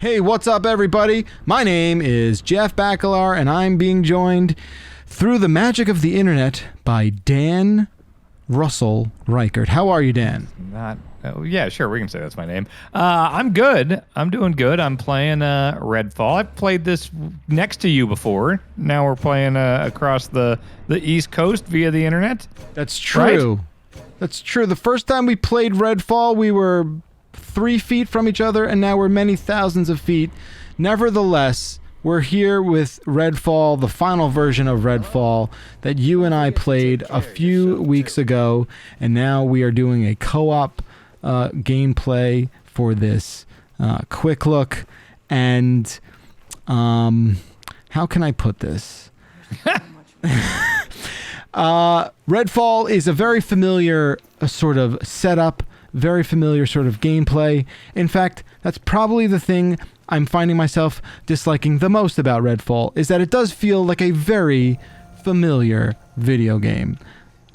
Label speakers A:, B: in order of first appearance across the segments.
A: Hey, what's up, everybody? My name is Jeff Bakalar, and I'm being joined through the magic of the internet by Dan Russell Reichert. How are you, Dan?
B: Yeah, sure, we can say that's my name. I'm good. I'm doing good. I'm playing Redfall. I've played this next to you before. Now we're playing across the East Coast via the internet.
A: That's true.
B: Right?
A: That's true. The first time we played Redfall, we were 3 feet from each other, and now we're many thousands of feet. Nevertheless, we're here with Redfall, the final version of Redfall that you and I played a few weeks ago, and now we are doing a co-op gameplay for this quick look. And how can I put this? Redfall is a very familiar sort of setup, very familiar sort of gameplay. In fact, that's probably the thing I'm finding myself disliking the most about Redfall, is that it does feel like a very familiar video game.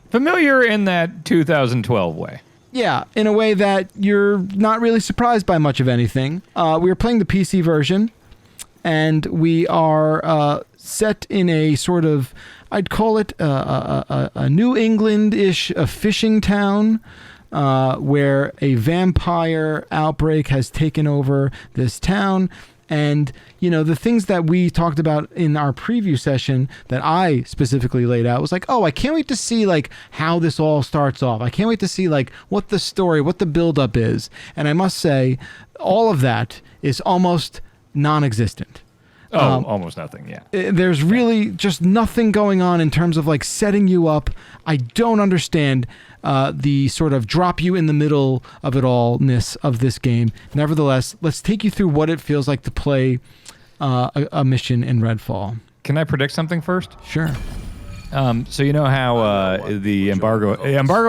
B: Familiar in that 2012 way.
A: Yeah, in a way that you're not really surprised by much of anything. We are playing the PC version, and we are set in a sort of, I'd call it a New England-ish fishing town, where a vampire outbreak has taken over this town. And, you know, the things that we talked about in our preview session that I specifically laid out was like, oh, I can't wait to see, like, how this all starts off. I can't wait to see, like, what the story, what the buildup is. And I must say, all of that is almost non-existent.
B: Almost nothing, yeah.
A: There's really just nothing going on in terms of, like, setting you up. I don't understand the sort of drop you in the middle of it all-ness of this game. Nevertheless, let's take you through what it feels like to play a mission in Redfall.
B: Can I predict something first?
A: Sure.
B: So you know how the embargo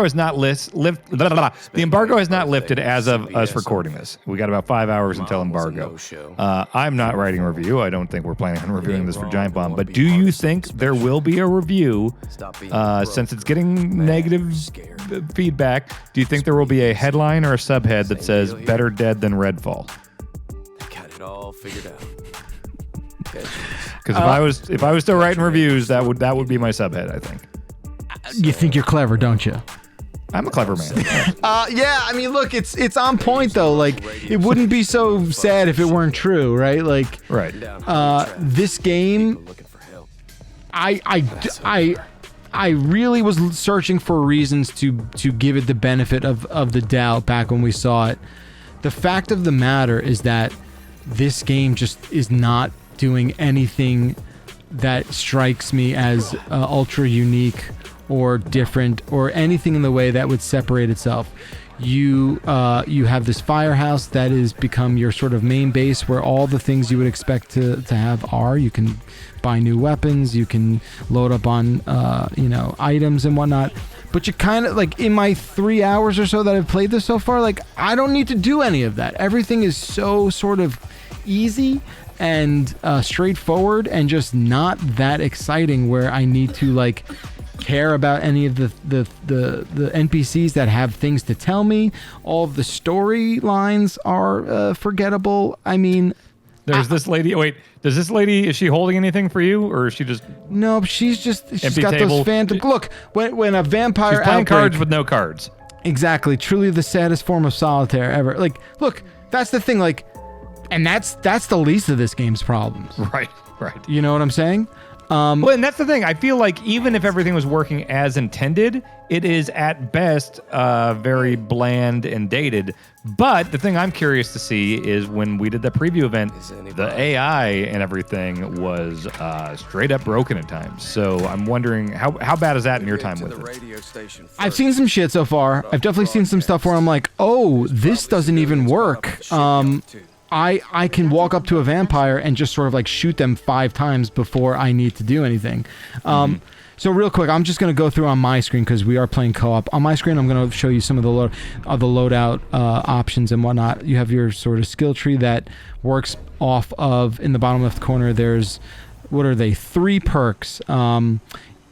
B: has not the embargo has not lifted as of us recording this. We got about 5 hours until embargo. I'm not writing a review. I don't think we're planning on reviewing this for Giant Bomb. But do you think there will be a review since it's getting negative feedback? Do you think there will be a headline or a subhead that says "Better Dead Than Redfall"?
C: Got it all figured out.
B: Because if I was still writing reviews, that would be my subhead, I think.
A: You think you're clever, don't you?
B: I'm a clever man.
A: Yeah, I mean, look, it's on point though. Like, it wouldn't be so sad if it weren't true, right? Like,
B: right.
A: This game, I really was searching for reasons to give it the benefit of the doubt back when we saw it. The fact of the matter is that this game just is not doing anything that strikes me as ultra unique or different or anything in the way that would separate itself. You have this firehouse that has become your sort of main base where all the things you would expect to have are. You can buy new weapons, you can load up on items and whatnot. But you kind of, like, in my 3 hours or so that I've played this so far, like, I don't need to do any of that. Everything is so sort of easy and straightforward and just not that exciting where I need to, like, care about any of the NPCs that have things to tell me. All of the storylines are forgettable. I mean,
B: there's this lady. Wait, is she holding anything for you, or is she just?
A: No, she's
B: empty
A: got
B: table.
A: Those phantom. Look, when a vampire
B: she's playing
A: outbreak,
B: cards with no cards.
A: Exactly, truly the saddest form of solitaire ever. Like, look, that's the thing. Like, and that's the least of this game's problems.
B: Right.
A: You know what I'm saying?
B: Well, and that's the thing. I feel like even if everything was working as intended, it is at best very bland and dated. But the thing I'm curious to see is when we did the preview event, the AI and everything was straight up broken at times. So I'm wondering how bad is that in your time with it?
A: I've seen some shit so far. I've definitely seen some stuff where I'm like, oh, this doesn't even work. I can walk up to a vampire and just sort of like shoot them 5 times before I need to do anything. So real quick, I'm just going to go through on my screen because we are playing co-op. On my screen, I'm going to show you some of the loadout options and whatnot. You have your sort of skill tree that works off of, in the bottom left corner, there's, what are they, 3 perks.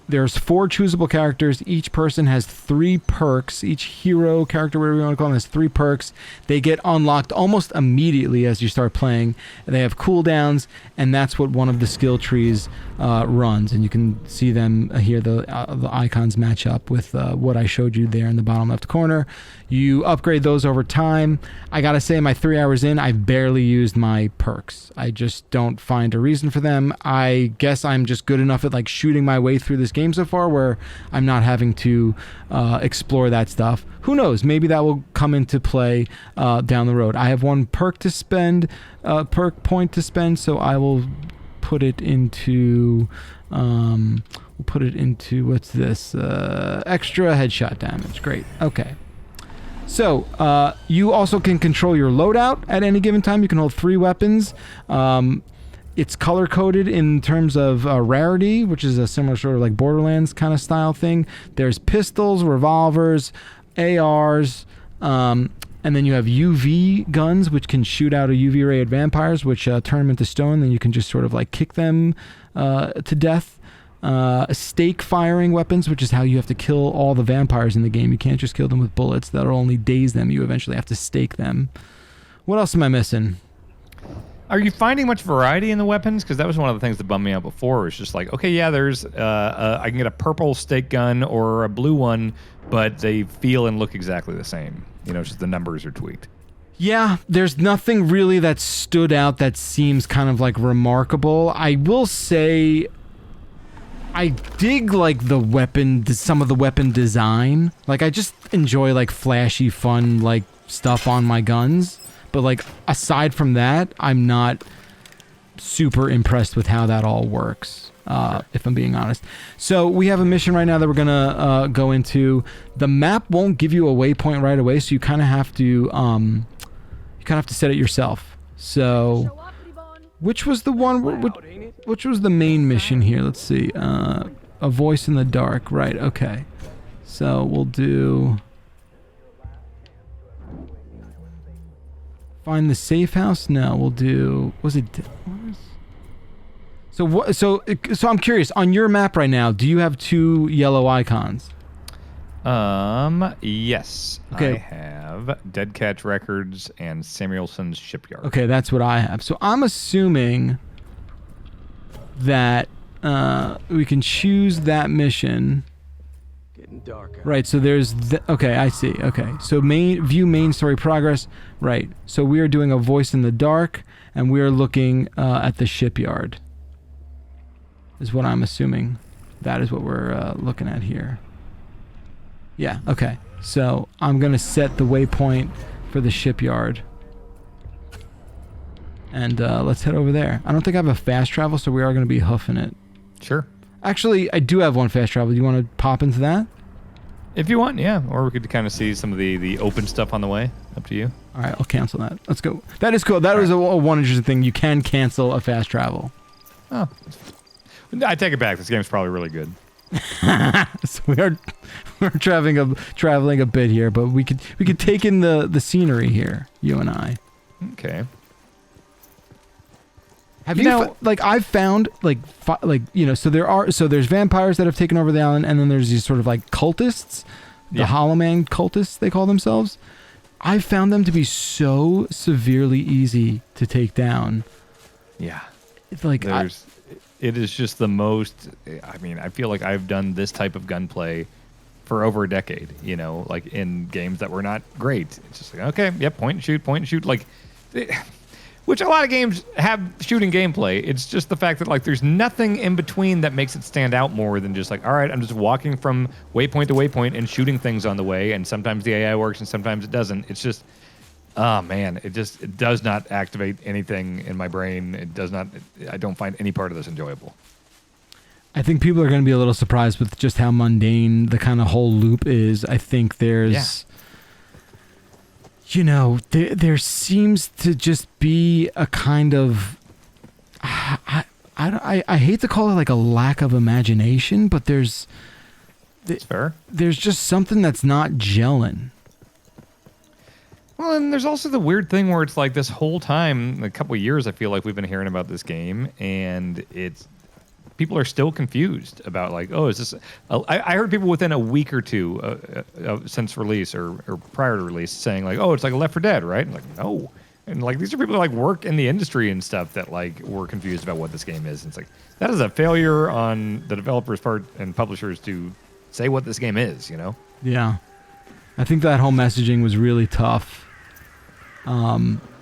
A: There's 4 choosable characters. Each person has 3 perks. Each hero character, whatever you want to call them, has 3 perks. They get unlocked almost immediately as you start playing. They have cooldowns, and that's what one of the skill trees runs. And you can see them here. The icons match up with what I showed you there in the bottom left corner. You upgrade those over time. I gotta say, my 3 hours in, I've barely used my perks. I just don't find a reason for them. I guess I'm just good enough at like shooting my way through this game so far where I'm not having to explore that stuff. Who knows? Maybe that will come into play down the road. I have 1 perk to spend, perk point to spend, so I will put it into what's this? Extra headshot damage. Great. Okay. So, you also can control your loadout at any given time. You can hold 3 weapons. It's color-coded in terms of rarity, which is a similar sort of like Borderlands kind of style thing. There's pistols, revolvers, ARs, and then you have UV guns, which can shoot out a UV ray at vampires, which turn them into stone. Then you can just sort of like kick them to death. Stake firing weapons, which is how you have to kill all the vampires in the game. You can't just kill them with bullets. That'll only daze them. You eventually have to stake them. What else am I missing?
B: Are you finding much variety in the weapons? Because that was one of the things that bummed me out before. It's just like, okay, yeah, there's I can get a purple stake gun or a blue one, but they feel and look exactly the same. You know, just the numbers are tweaked.
A: Yeah, there's nothing really that stood out that seems kind of like remarkable. I will say I dig like some of the weapon design. Like I just enjoy like flashy, fun like stuff on my guns. But like aside from that, I'm not super impressed with how that all works. If I'm being honest. So we have a mission right now that we're gonna go into. The map won't give you a waypoint right away, so you kind of have to set it yourself. So which was the one? Which was the main mission here? Let's see. A voice in the dark. Right. Okay. So we'll do. Find the safe house. No, we'll do. Was it? So what? So I'm curious. On your map right now, do you have 2 yellow icons?
B: Yes.
A: Okay.
B: I have Dead Catch Records and Samuelson's Shipyard.
A: Okay, that's what I have. So I'm assuming that we can choose that mission.
C: Getting dark.
A: Right, so there's okay, I see. Okay. So view main story progress. Right. So we are doing a voice in the dark and we are looking at the shipyard. Is what I'm assuming. That is what we're looking at here. Yeah, okay. So I'm going to set the waypoint for the shipyard. And let's head over there. I don't think I have a fast travel, so we are going to be hoofing it.
B: Sure.
A: Actually, I do have 1 fast travel. Do you want to pop into that?
B: If you want, yeah. Or we could kind of see some of the open stuff on the way. Up to you.
A: All right, I'll cancel that. Let's go. That is cool. That was a one interesting thing. You can cancel a fast travel.
B: Oh. I take it back. This game's probably really good.
A: So we're traveling a bit here, but we could take in the scenery here, you and I.
B: Okay.
A: Have you like I've found like so there's vampires that have taken over the island, and then there's these sort of like cultists, the Hollow Man cultists they call themselves. I found them to be so severely easy to take down.
B: Yeah.
A: It's like
B: it is just the most. I mean, I feel like I've done this type of gunplay for over a decade. You know, like in games that were not great. It's just like, okay, yep, point and shoot. Like, which a lot of games have shooting gameplay. It's just the fact that like there's nothing in between that makes it stand out more than just like, all right, I'm just walking from waypoint to waypoint and shooting things on the way. And sometimes the AI works and sometimes it doesn't. It's just. Oh man, it does not activate anything in my brain. It does not. I don't find any part of this enjoyable.
A: I think people are going to be a little surprised with just how mundane the kind of whole loop is. I think there's, there seems to just be a kind of, I hate to call it like a lack of imagination, but there's just something that's not gelling.
B: Well, and there's also the weird thing where it's like this whole time, a couple of years, I feel like we've been hearing about this game, and people are still confused about like, oh, is this? I heard people within a week or two since release or prior to release saying like, oh, it's like a Left 4 Dead, right? And like, no. And like these are people that like work in the industry and stuff that like were confused about what this game is. And it's like that is a failure on the developers' part and publishers to say what this game is, you know?
A: Yeah. I think that whole messaging was really tough.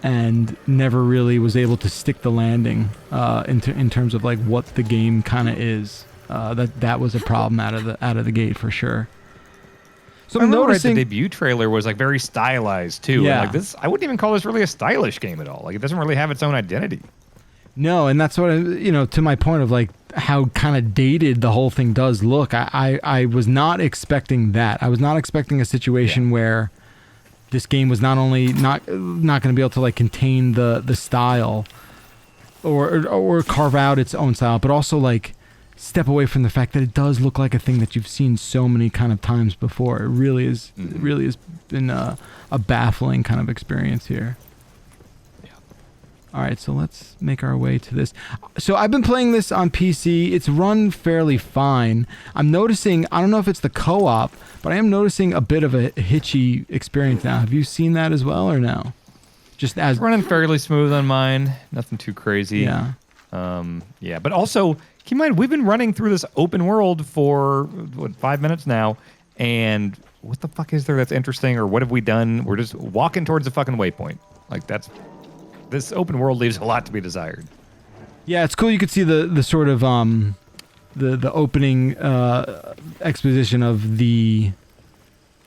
A: And never really was able to stick the landing in terms of like what the game kind of is. That was a problem out of the gate for sure. So I'm noticing
B: the debut trailer was like very stylized too.
A: Yeah.
B: And like this, I wouldn't even call this really a stylish game at all. Like it doesn't really have its own identity.
A: No, and that's what to my point of like how kind of dated the whole thing does look. I was not expecting that. I was not expecting a situation where this game was not only not going to be able to like contain the style or carve out its own style, but also like step away from the fact that it does look like a thing that you've seen so many kind of times before. It really is. It really has been a baffling kind of experience here.
B: Yeah.
A: All right, so let's make our way to this. So I've been playing this on PC. It's run fairly fine. I'm noticing, I don't know if it's the co-op, but I am noticing a bit of a hitchy experience now. Have you seen that as well or no? Just as
B: It's running fairly smooth on mine. Nothing too crazy.
A: Yeah.
B: Yeah, but also keep in mind we've been running through this open world for what 5 minutes now, and what the fuck is there that's interesting, or what have we done? We're just walking towards the fucking waypoint. Like this open world leaves a lot to be desired.
A: Yeah, it's cool. You could see the sort of the opening exposition of the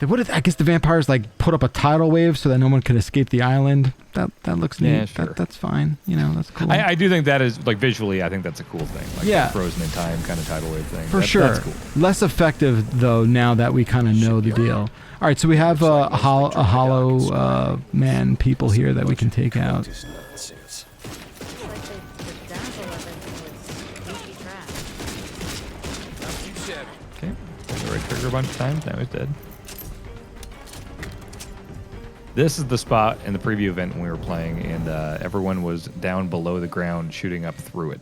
A: I guess the vampires like put up a tidal wave so that no one could escape the island. That looks neat.
B: Yeah, sure.
A: That's fine. That's cool.
B: I do think that is like visually. I think that's a cool thing. Like
A: Yeah.
B: the frozen in time kind of tidal wave thing.
A: For sure.
B: That's cool.
A: Less effective though now that we kind of know the deal. All right, so we have a hollow man people here that we can take out.
B: Okay, the right trigger a bunch of times. Now he's dead. This is the spot in the preview event when we were playing, and everyone was down below the ground shooting up through it.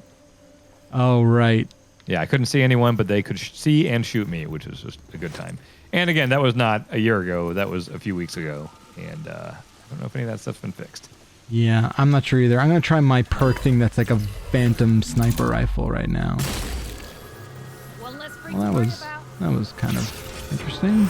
A: Oh, right.
B: Yeah, I couldn't see anyone, but they could see and shoot me, which was just a good time. And again, that was not a year ago. That was a few weeks ago. And I don't know if any of that stuff's been fixed.
A: Yeah, I'm not sure either. I'm going to try my perk thing that's like a phantom sniper rifle right now. Well, that was kind of interesting.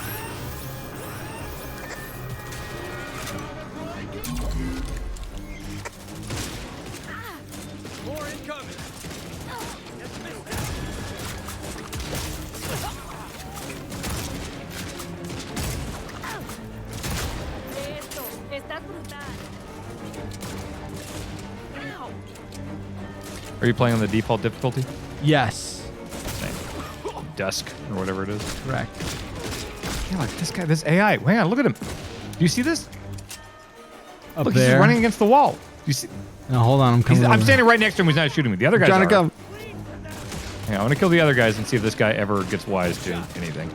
B: Are you playing on the default difficulty?
A: Yes.
B: Same. Dusk, or whatever it is.
A: Correct.
B: Yeah, like this AI. Hang on, look at him. Do you see this?
A: Up
B: Look,
A: there.
B: he's running against the wall. Do you see?
A: No, hold on. I'm coming
B: I'm
A: over.
B: standing right next to him. He's not shooting me. The other guys
A: Trying
B: are.
A: to go.
B: Hang on, I'm going to kill the other guys and see if this guy ever gets wise to anything.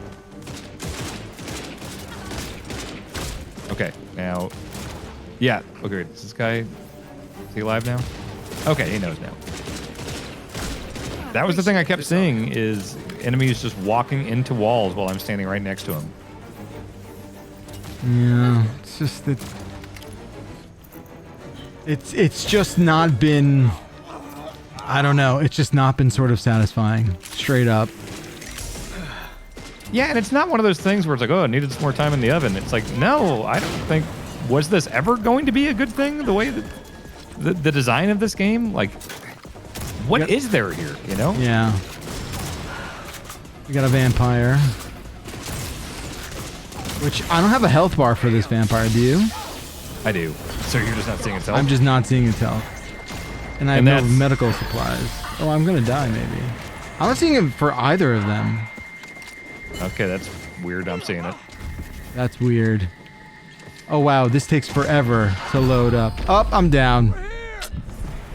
B: Okay, now... Yeah, okay, is this guy... Is he alive now? Okay, he knows now. That was the thing I kept seeing, is enemies just walking into walls while I'm standing right next to him.
A: Yeah, it's just that... It's just not been... I don't know. It's just not been sort of satisfying. Straight up.
B: Yeah, and it's not one of those things where it's like, oh, it needed some more time in the oven. It's like, no, I don't think... Was this ever going to be a good thing? The way that... The design of this game? Like, what is there here, you know?
A: Yeah. We got a vampire. Which, I don't have a health bar for this vampire, do you?
B: I do. So you're just not seeing its health?
A: I'm just not seeing its health. And I have no medical supplies. Oh, I'm gonna die, maybe. I'm not seeing it for either of them.
B: Okay, that's weird. I'm seeing it.
A: That's weird. Oh, wow. This takes forever to load up. Oh, I'm down.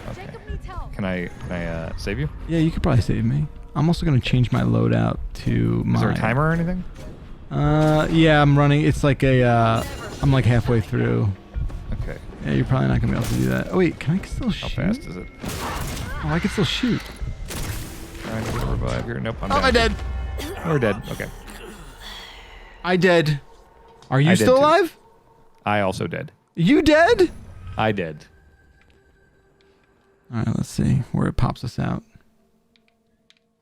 B: Okay. Can I save you?
A: Yeah, you could probably save me. I'm also gonna change my loadout to my...
B: Is there a timer or anything?
A: Yeah, I'm running. It's like a, I'm like halfway through.
B: Okay.
A: Yeah, you're probably not gonna be able to do that. Oh wait, can I still shoot?
B: How fast is it?
A: Oh, I can still shoot.
B: All trying to get a revive here. Nope, I'm
A: Oh,
B: down.
A: I dead.
B: We're dead. Okay.
A: I dead. Are you
B: I
A: still
B: dead too.
A: alive?
B: I also dead.
A: You dead?
B: I dead.
A: All right, let's see where it pops us out.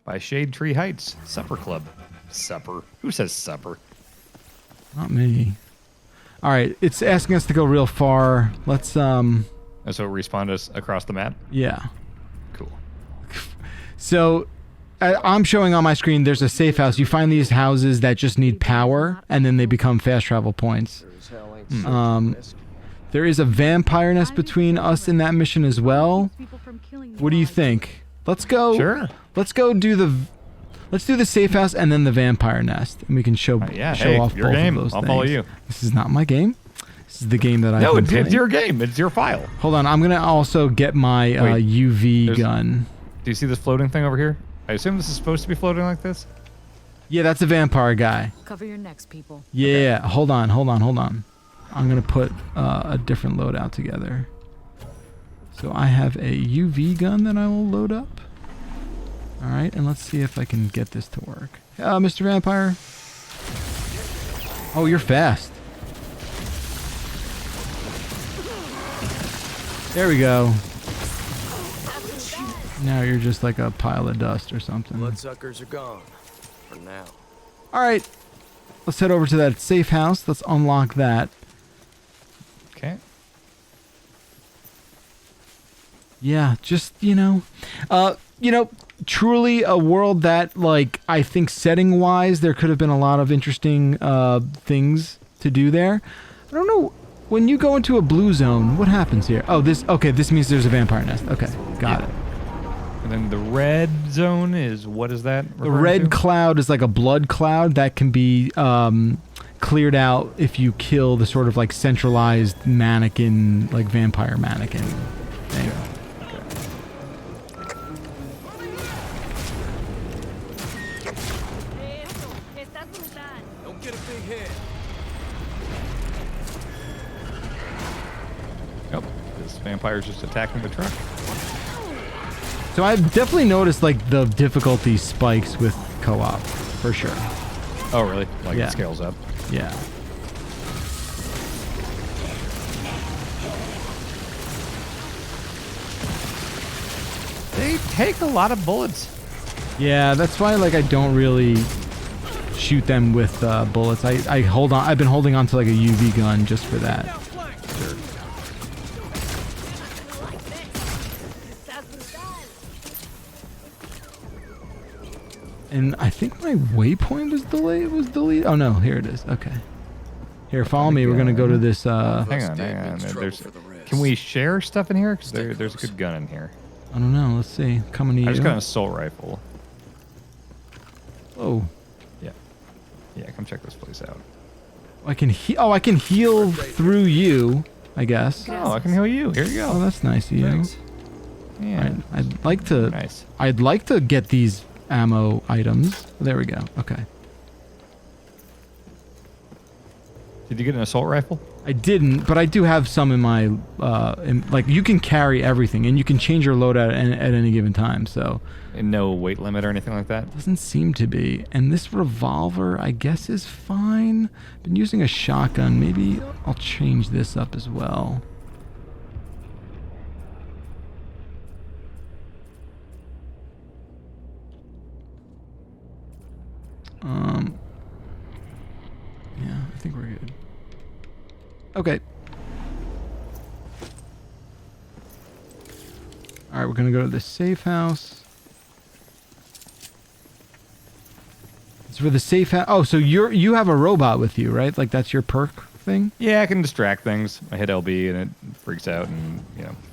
B: By Shade Tree Heights. Supper Club. Supper. Who says supper?
A: Not me. All right, it's asking us to go real far. Let's
B: And so it respawned us across the map?
A: yeah.
B: Cool.
A: So I'm showing on my screen there's a safe house. You find these houses that just need power and then they become fast travel points. There is a vampire nest between us and that mission as well. What do you think? Let's go.
B: Sure.
A: Let's go do the safe house and then the vampire nest, and we can show
B: Yeah,
A: show
B: hey,
A: off
B: your
A: both
B: game.
A: of those
B: I'll
A: things.
B: follow you.
A: This is not my game. This is the game that I've
B: No,
A: been
B: it's
A: playing.
B: your game. It's your file.
A: Hold on, I'm gonna also get my
B: Wait,
A: UV gun.
B: Do you see this floating thing over here? I assume this is supposed to be floating like this?
A: Yeah, that's a vampire guy.
D: Cover your necks, people.
A: Yeah, hold on. I'm gonna put a different loadout together. So I have a UV gun that I will load up. All right, and let's see if I can get this to work. Mr. Vampire. Oh, you're fast. There we go. Now you're just like a pile of dust or something.
C: Bloodsuckers are gone. For now.
A: All right, let's head over to that safe house. Let's unlock that.
B: Okay.
A: Yeah, just, truly a world that, like, I think setting-wise, there could have been a lot of interesting things to do there. I don't know, when you go into a blue zone, what happens here? Oh, this means there's a vampire nest. Okay, got it.
B: And then the red zone is, what is that?
A: The red cloud is like a blood cloud that can be cleared out if you kill the sort of, like, centralized mannequin, like, vampire mannequin thing.
C: Don't get a big head.
B: Yep. This vampire's just attacking the truck.
A: So I've definitely noticed, like, the difficulty spikes with co-op, for sure.
B: Oh, really? Like
A: Yeah.
B: it scales up?
A: Yeah.
B: They take a lot of bullets.
A: Yeah, that's why, like, I don't really shoot them with bullets. I hold on. I've been holding on to, like, a UV gun just for that.
B: Sure.
A: And I think my waypoint was deleted. Oh no, here it is. Okay. Here, follow me. We're gonna go to this.
B: Hang on. Can we share stuff in here? Because there's a good gun in here.
A: I don't know. Let's see. Coming to you.
B: I just got an assault rifle.
A: Oh,
B: Yeah, come check this place out.
A: I can I can heal through you, I guess.
B: Oh, I can heal you. Here you
A: Oh,
B: go.
A: that's nice of you.
C: Thanks.
B: Yeah.
A: Right. I'd like to.
B: Nice.
A: I'd like to get these ammo items. There we go. Okay.
B: Did you get an assault rifle?
A: I didn't, but I do have some in my, like, you can carry everything, and you can change your loadout at any given time, so.
B: And no weight limit or anything like that?
A: Doesn't seem to be. And this revolver, I guess, is fine. Been using a shotgun. Maybe I'll change this up as well. Yeah, I think we're good. Okay. All right, we're gonna go to the safe house. So for the safe house. Oh, so you have a robot with you, right? Like that's your perk thing.
B: Yeah, I can distract things. I hit LB and it freaks out and,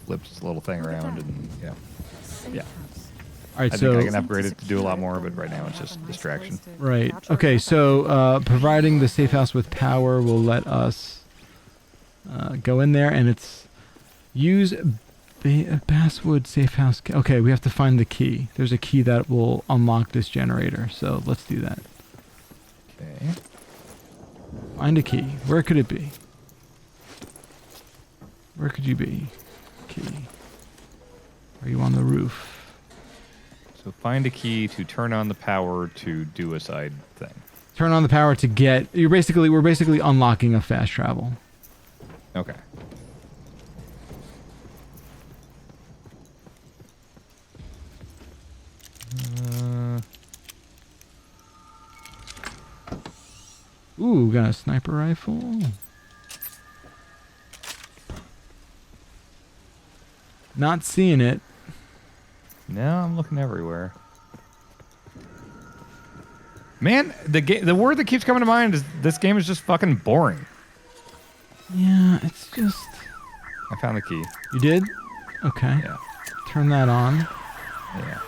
B: flips this little thing around and, Yeah.
A: All right,
B: I
A: so
B: think I can upgrade it to do a lot more, but right now it's just distraction.
A: right. Okay, so providing the safe house with power will let us go in there, and it's use Basswood safe house. Okay, we have to find the key. There's a key that will unlock this generator, so let's do that.
B: Okay.
A: Find a key. Where could it be? Where could you be? Key. Are you on the roof?
B: So find a key to turn on the power to do a side thing.
A: Turn on the power to get... We're basically unlocking a fast travel.
B: Okay.
A: Ooh, got a sniper rifle. Not seeing it.
B: No, I'm looking everywhere. Man, the word that keeps coming to mind is this game is just fucking boring.
A: Yeah, it's just...
B: I found the key.
A: You did? Okay.
B: Yeah.
A: Turn that on.
B: Yeah.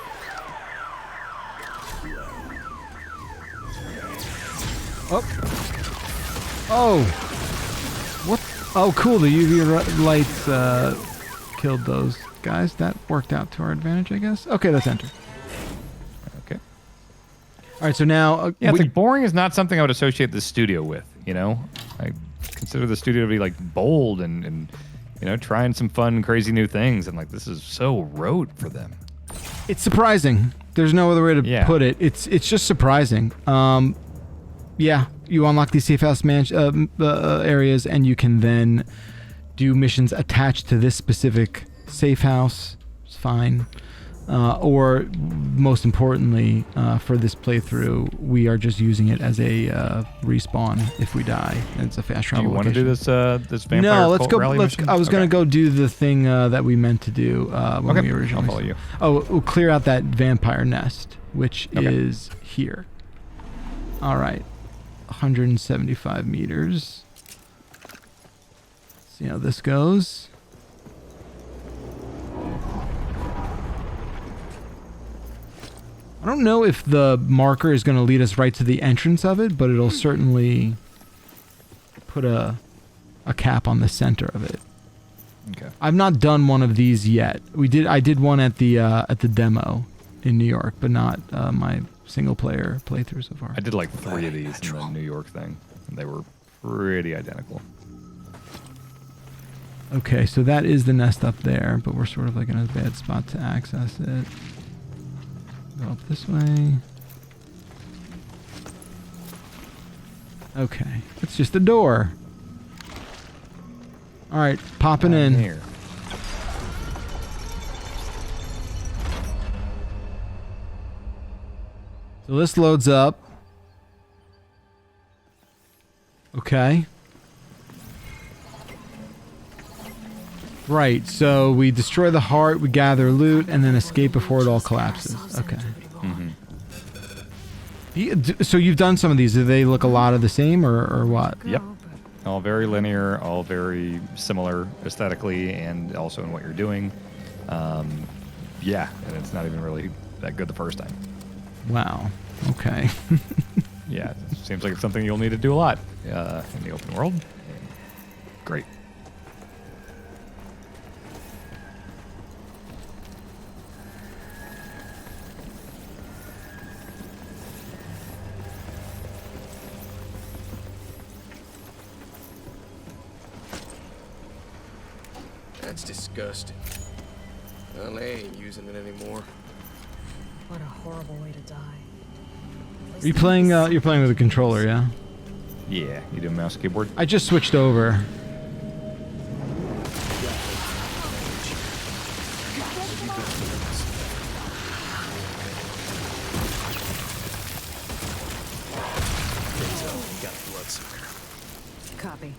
A: Oh. Oh. What? Oh, cool. The UV lights killed those guys. That worked out to our advantage, I guess. Okay, let's enter.
B: Okay.
A: All right, so now...
B: Yeah, it's like boring is not something I would associate the studio with, you know? I consider the studio to be like bold and you know, trying some fun, crazy new things. And like, this is so rote for them.
A: It's surprising. There's no other way to put it. It's just surprising. Yeah, you unlock these safe house areas, and you can then do missions attached to this specific safe house. It's fine. Or, most importantly, for this playthrough, we are just using it as a respawn if we die. And it's a fast travel.
B: Do you want to do this this vampire
A: No, let's
B: cult
A: go.
B: rally mission?
A: I was gonna go do the thing that we meant to do when we originally.
B: I'll follow you.
A: Oh, we'll clear out that vampire nest, which is here. All right, 175 meters. See how this goes. I don't know if the marker is going to lead us right to the entrance of it, but it'll certainly put a cap on the center of it.
B: Okay.
A: I've not done one of these yet. I did one at the demo in New York, but not my single player playthrough so far.
B: I did like 3 of these in the New York thing, and they were pretty identical.
A: Okay, so that is the nest up there, but we're sort of like in a bad spot to access it. Go up this way. Okay, it's just a door. All right, popping in.
B: Here.
A: So this loads up. Okay. Right, so we destroy the heart, we gather loot, and then escape before it all collapses. Okay. So you've done some of these. Do they look a lot of the same, or what?
B: Yep. All very linear, all very similar aesthetically, and also in what you're doing. Yeah, and it's not even really that good the first time.
A: Wow. Okay.
B: Yeah, it seems like it's something you'll need to do a lot in the open world. Great.
C: That's disgusting. Well, they ain't using it anymore.
D: What a horrible way to die.
A: Are you playing? You're playing with a controller, yeah?
B: Yeah, you do mouse and keyboard.
A: I just switched over.
D: Copy.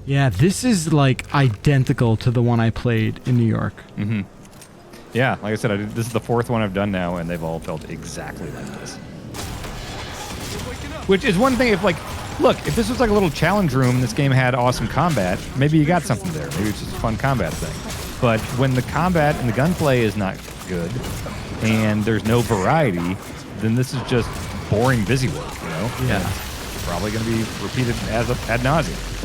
A: Yeah, this is like identical to the one I played in New York.
B: Mm-hmm. Yeah, like I said, this is the 4th one I've done now, and they've all felt exactly like this. Which is one thing, if if this was like a little challenge room and this game had awesome combat, maybe you got something there. Maybe it's just a fun combat thing. But when the combat and the gunplay is not good, and there's no variety, then this is just boring busy work, you know?
A: Yeah.
B: And it's probably going to be repeated ad nauseum.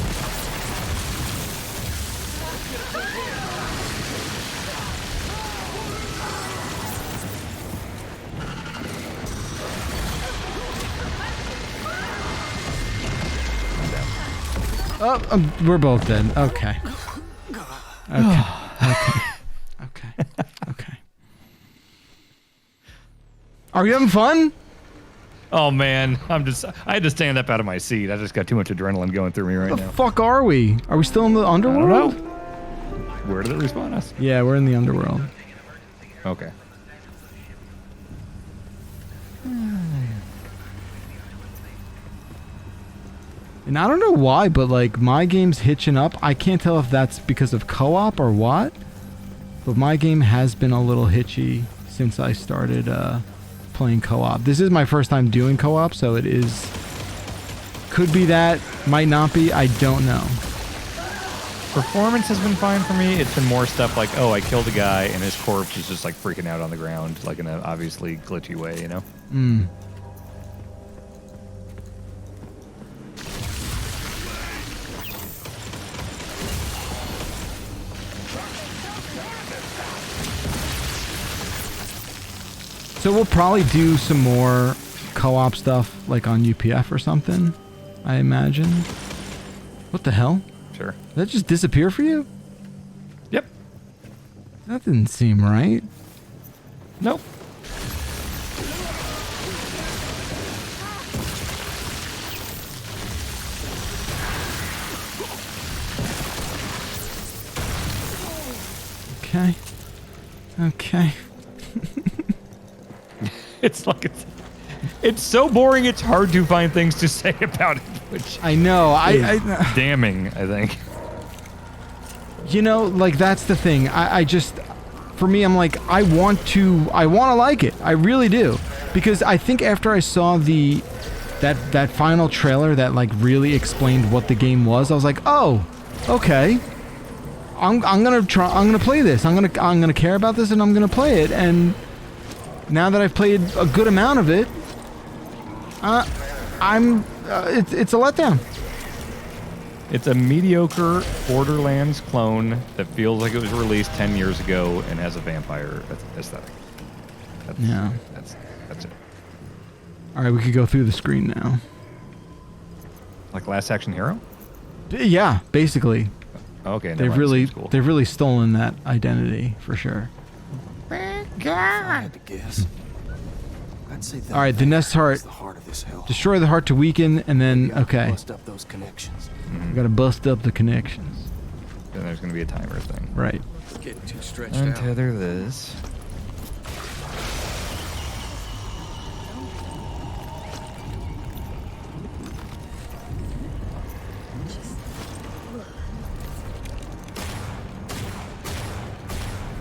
A: Oh, we're both dead. Okay. Okay. Okay. Are you having fun?
B: Oh man, I had to stand up out of my seat. I just got too much adrenaline going through me right
A: Where the
B: now.
A: fuck are we? Are we still in the
B: I
A: underworld?
B: don't know. Where did it respawn us?
A: Yeah, we're in the underworld.
B: Okay.
A: And I don't know why, but like my game's hitching up. I can't tell if that's because of co-op or what, but my game has been a little hitchy since I started playing co-op. This is my first time doing co-op, so it is... Could be that, might not be, I don't know.
B: Performance has been fine for me. It's been more stuff like, oh, I killed a guy and his corpse is just like freaking out on the ground, like in an obviously glitchy way, you know?
A: Mm. So we'll probably do some more co-op stuff like on UPF or something, I imagine. What the hell?
B: Sure.
A: Did that just disappear for you?
B: Yep.
A: That didn't seem right.
B: Nope.
A: Okay. Okay.
B: It's like it's so boring. It's hard to find things to say about it, which
A: I know. I
B: damning. I think.
A: you know, like that's the thing. I just, for me, I'm like, I want to like it. I really do, because I think after I saw that final trailer that like really explained what the game was, I was like, oh, okay. I'm gonna play this. I'm gonna care about this, and I'm gonna play it. And now that I've played a good amount of it, it's a letdown.
B: It's a mediocre Borderlands clone that feels like it was released 10 years ago and has a vampire aesthetic. That's it.
A: All right, we could go through the screen now.
B: Like Last Action Hero?
A: Yeah, basically.
B: Okay,
A: They've really stolen that identity for sure.
C: If I had to guess, I'd say that
A: All right, the nest heart.
C: is the heart of this hell.
A: Destroy the heart to weaken, and then
C: We gotta
A: okay,
C: Bust up those connections.
A: we gotta bust up the connections.
B: Then there's going to be a timer thing.
A: Right.
C: We're getting too stretched out.
B: Untether this.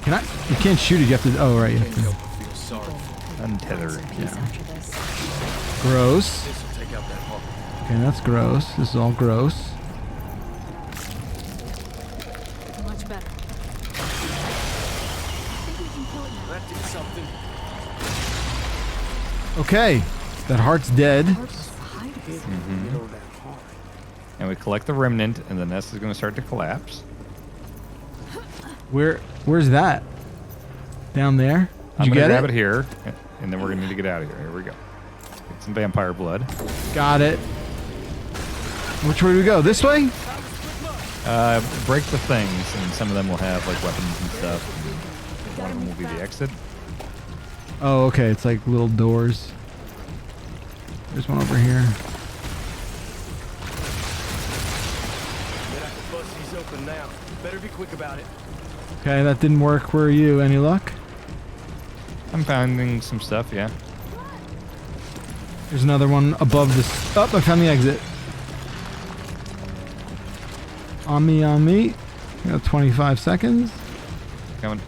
A: Can I? You can't shoot it. You have to. Oh, right. You have
C: Can't
A: to.
C: help but feel sorry.
B: Untether.
D: After this.
A: Gross.
C: This will take out that heart.
A: Okay, that's gross. This is all gross.
D: Much better. I think we can kill it now.
C: That did something.
A: Okay, that heart's dead.
D: Purpose to hide this.
C: You know that heart.
B: And we collect the remnant, and the nest is going to start to collapse.
A: Where's that? Down there?
B: I'm
A: Did you
B: going to
A: get
B: grab
A: it?
B: it here, and then we're going to need to get out of here. Here we go. Get some vampire blood.
A: Got it. Which way do we go? This way?
B: Break the things, and some of them will have like weapons and stuff. And one of them will be the exit.
A: Oh, okay. It's like little doors. There's one over here.
C: Gonna have to bust these open now. Better be quick about it.
A: Okay, that didn't work. Where are you? Any luck?
B: I'm finding some stuff, yeah.
A: There's another one above this. Oh, I found the exit. On me, on me. We got 25 seconds.
B: Coming.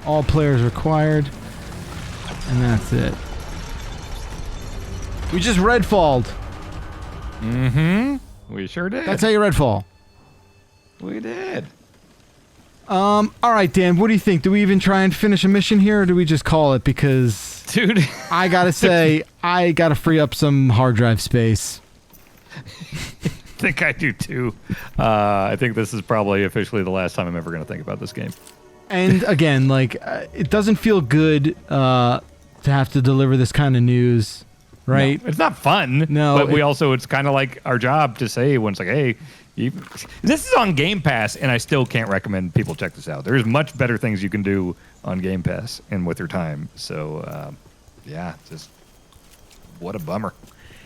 A: All players required. And that's it. We just redfalled.
B: Mm-hmm. We sure did.
A: That's how you redfall.
B: We did.
A: All right, Dan, what do you think? Do we even try and finish a mission here, or do we just call it? Because
B: Dude.
A: I gotta say, I gotta free up some hard drive space.
B: I think I do too. I think this is probably officially the last time I'm ever going to think about this game.
A: And again, like, it doesn't feel good to have to deliver this kind of news, right?
B: No, it's not fun.
A: No,
B: But it's kind of like our job to say when it's like, hey, this is on Game Pass, and I still can't recommend people check this out. There's much better things you can do on Game Pass and with their time. So, yeah, just what a bummer.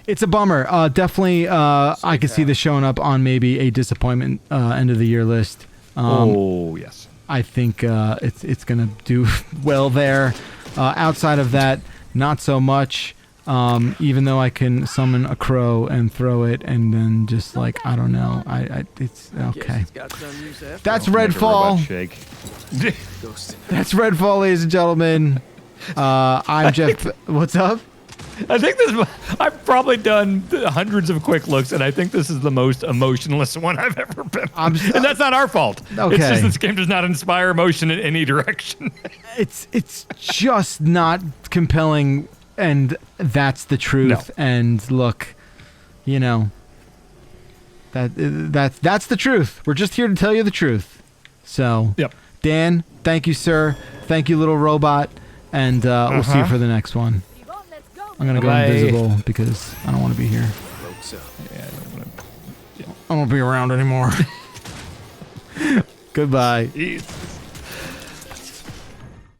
A: It's a bummer. Definitely, I could see this showing up on maybe a disappointment end of the year list.
B: Oh, yes.
A: I think it's gonna do well there. Outside of that, not so much. Even though I can summon a crow and throw it, and then just like I don't know, it's okay. That's Redfall.
B: Shake.
A: That's Redfall, ladies and gentlemen. I'm Jeff. What's up?
B: I think I've probably done hundreds of quick looks, and I think this is the most emotionless one I've ever been. And that's not our fault.
A: Okay.
B: It's just this game does not inspire emotion in any direction.
A: It's just not compelling, and that's the truth.
B: No.
A: And look, you know, that's the truth. We're just here to tell you the truth. So,
B: Yep.
A: Dan, thank you, sir. Thank you, little robot, and we'll see you for the next one. I'm gonna go
B: Bye.
A: invisible because I don't want to be here.
B: Yeah,
A: I don't want to be around anymore. Goodbye.
B: Jeez.